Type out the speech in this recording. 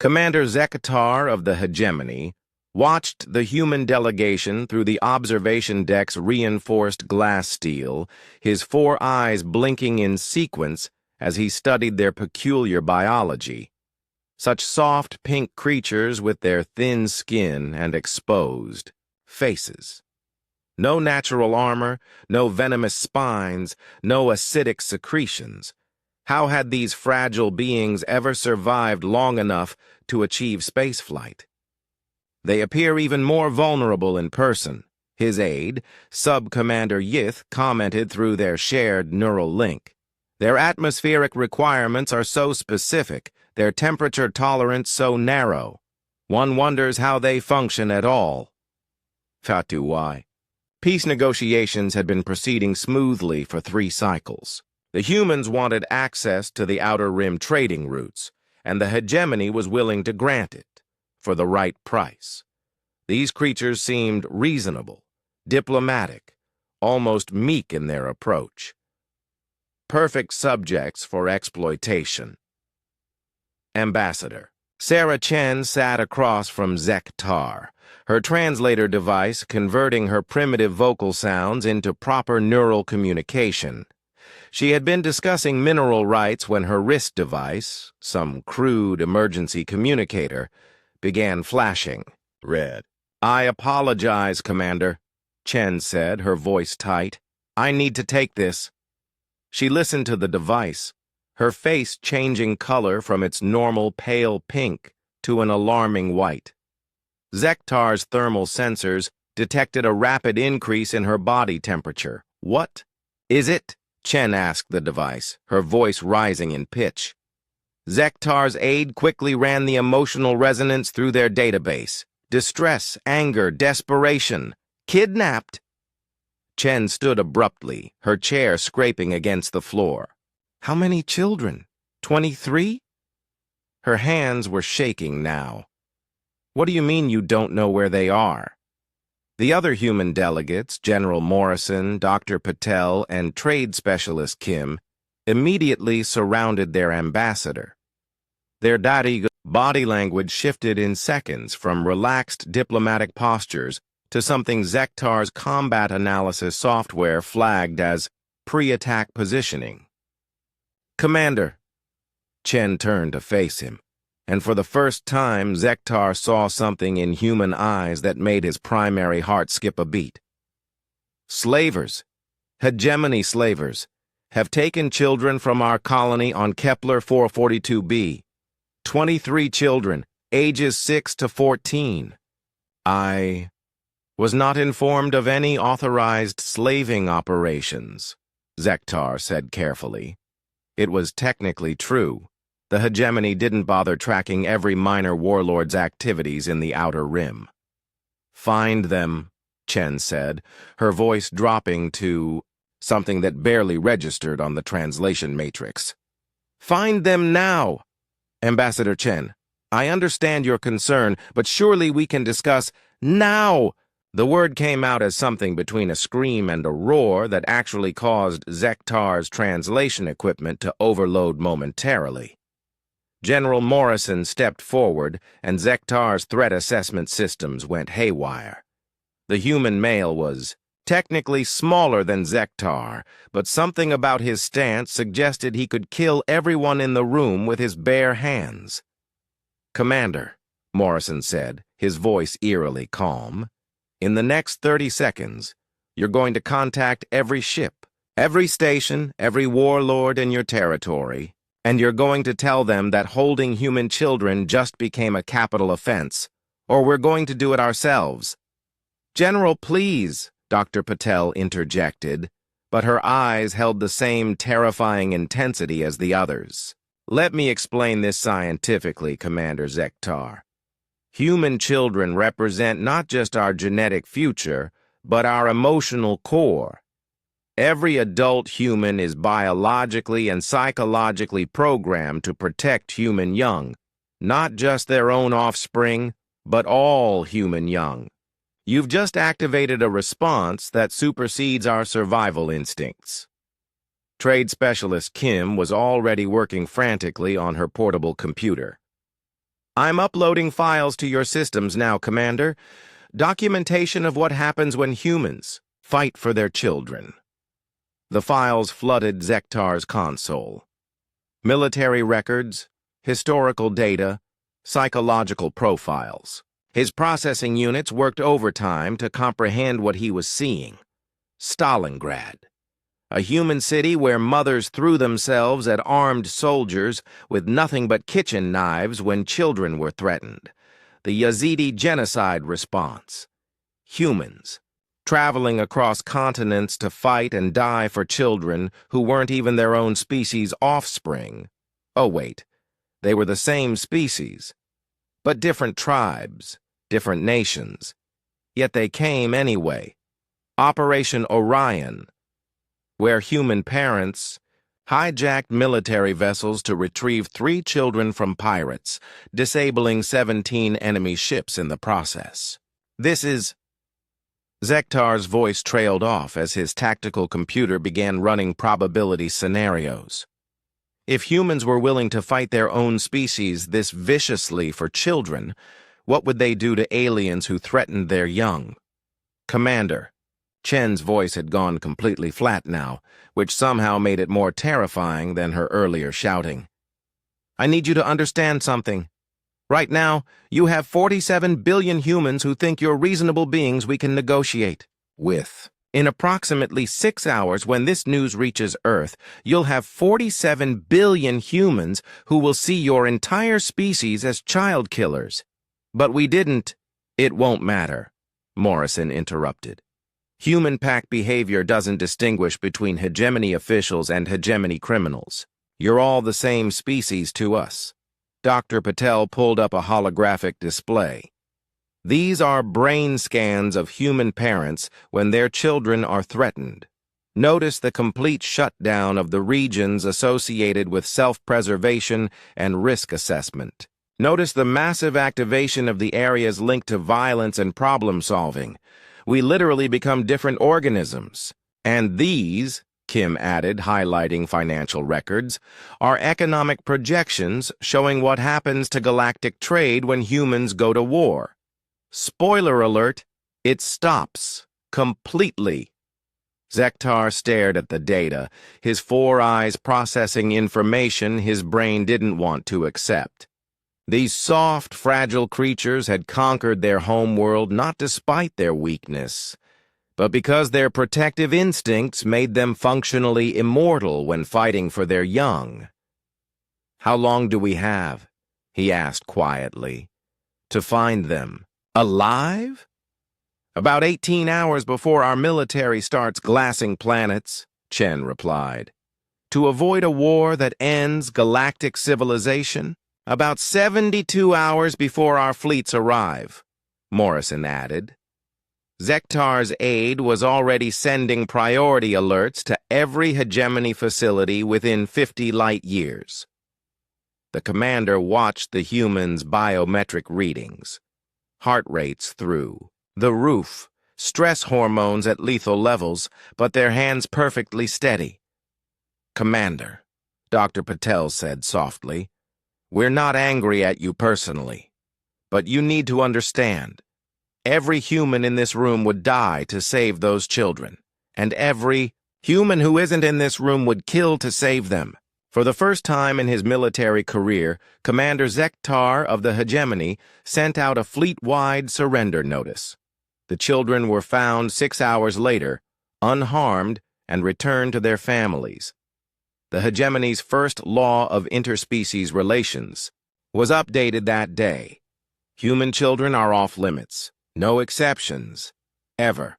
Commander Zekatar of the Hegemony watched the human delegation through the observation deck's reinforced glass steel, his 4 eyes blinking in sequence as he studied their peculiar biology. Such soft pink creatures with their thin skin and exposed faces. No natural armor, no venomous spines, no acidic secretions. How had these fragile beings ever survived long enough to achieve spaceflight? They appear even more vulnerable in person, his aide, Sub-Commander Yith, commented through their shared neural link. Their atmospheric requirements are so specific, their temperature tolerance so narrow. One wonders how they function at all. Fatu why. Peace negotiations had been proceeding smoothly for 3 cycles. The humans wanted access to the Outer Rim trading routes, and the Hegemony was willing to grant it, for the right price. These creatures seemed reasonable, diplomatic, almost meek in their approach. Perfect subjects for exploitation. Ambassador. Sarah Chen sat across from Zekatar, her translator device converting her primitive vocal sounds into proper neural communication. She had been discussing mineral rights when her wrist device, some crude emergency communicator, began flashing red. "I apologize, Commander," Chen said, her voice tight. "I need to take this." She listened to the device, her face changing color from its normal pale pink to an alarming white. Zekatar's thermal sensors detected a rapid increase in her body temperature. "What is it?" Chen asked the device, her voice rising in pitch. Zekatar's aide quickly ran the emotional resonance through their database. Distress, anger, desperation. Kidnapped. Chen stood abruptly, her chair scraping against the floor. "How many children? 23? Her hands were shaking now. "What do you mean you don't know where they are?" The other human delegates, General Morrison, Dr. Patel, and trade specialist Kim, immediately surrounded their ambassador. Their body language shifted in seconds from relaxed diplomatic postures to something Zekatar's combat analysis software flagged as pre-attack positioning. "Commander." Chen turned to face him, and for the first time Zekatar saw something in human eyes that made his primary heart skip a beat. "Slavers, Hegemony slavers, have taken children from our colony on Kepler 442b. 23 children, ages 6 to 14. I was not informed of any authorized slaving operations," Zekatar said carefully. It was technically true. The Hegemony didn't bother tracking every minor warlord's activities in the Outer Rim. "Find them," Chen said, her voice dropping to something that barely registered on the translation matrix. "Find them now!" "Ambassador Chen, I understand your concern, but surely we can discuss now." The word came out as something between a scream and a roar that actually caused Zekatar's translation equipment to overload momentarily. General Morrison stepped forward, and Zekatar's threat assessment systems went haywire. The human male was technically smaller than Zekatar, but something about his stance suggested he could kill everyone in the room with his bare hands. "Commander," Morrison said, his voice eerily calm, "in the next 30 seconds, you're going to contact every ship, every station, every warlord in your territory, and you're going to tell them that holding human children just became a capital offense, or we're going to do it ourselves." "General, please," Dr. Patel interjected, but her eyes held the same terrifying intensity as the others. "Let me explain this scientifically, Commander Zekatar. Human children represent not just our genetic future, but our emotional core. Every adult human is biologically and psychologically programmed to protect human young, not just their own offspring, but all human young. You've just activated a response that supersedes our survival instincts." Trade specialist Kim was already working frantically on her portable computer. I'm uploading files to your systems now, Commander. Documentation of what happens when humans fight for their children. The files flooded Zektar's console. Military records, historical data, psychological profiles. His processing units worked overtime to comprehend what he was seeing. Stalingrad, a human city where mothers threw themselves at armed soldiers with nothing but kitchen knives when children were threatened. The Yazidi genocide response. Humans, traveling across continents to fight and die for children who weren't even their own species' offspring. Oh, wait, they were the same species, but different tribes, different nations. Yet they came anyway. Operation Orion, where human parents hijacked military vessels to retrieve 3 children from pirates, disabling 17 enemy ships in the process. This is... Zektar's voice trailed off as his tactical computer began running probability scenarios. If humans were willing to fight their own species this viciously for children, what would they do to aliens who threatened their young? Commander. Chen's voice had gone completely flat now, which somehow made it more terrifying than her earlier shouting. I need you to understand something. Right now, you have 47 billion humans who think you're reasonable beings we can negotiate with. In approximately 6 hours, when this news reaches Earth, you'll have 47 billion humans who will see your entire species as child killers. But we didn't. It won't matter, Morrison interrupted. Human pack behavior doesn't distinguish between hegemony officials and hegemony criminals. You're all the same species to us. Dr. Patel pulled up a holographic display. These are brain scans of human parents when their children are threatened. Notice the complete shutdown of the regions associated with self-preservation and risk assessment. Notice the massive activation of the areas linked to violence and problem-solving. We literally become different organisms. And these, Kim added, highlighting financial records, are economic projections showing what happens to galactic trade when humans go to war. Spoiler alert, it stops. Completely. Zektar stared at the data, his 4 eyes processing information his brain didn't want to accept. These soft, fragile creatures had conquered their homeworld not despite their weakness, but because their protective instincts made them functionally immortal when fighting for their young. How long do we have, he asked quietly, to find them? Alive? About 18 hours before our military starts glassing planets, Chen replied. To avoid a war that ends galactic civilization? About 72 hours before our fleets arrive, Morrison added. Zektar's aide was already sending priority alerts to every hegemony facility within 50 light years. The commander watched the humans' biometric readings. Heart rates through the roof, stress hormones at lethal levels, but their hands perfectly steady. Commander, Dr. Patel said softly, we're not angry at you personally, but you need to understand. Every human in this room would die to save those children, and every human who isn't in this room would kill to save them. For the first time in his military career, Commander Zektar of the Hegemony sent out a fleet-wide surrender notice. The children were found 6 hours later, unharmed, and returned to their families. The Hegemony's first law of interspecies relations was updated that day. Human children are off limits. No exceptions. Ever.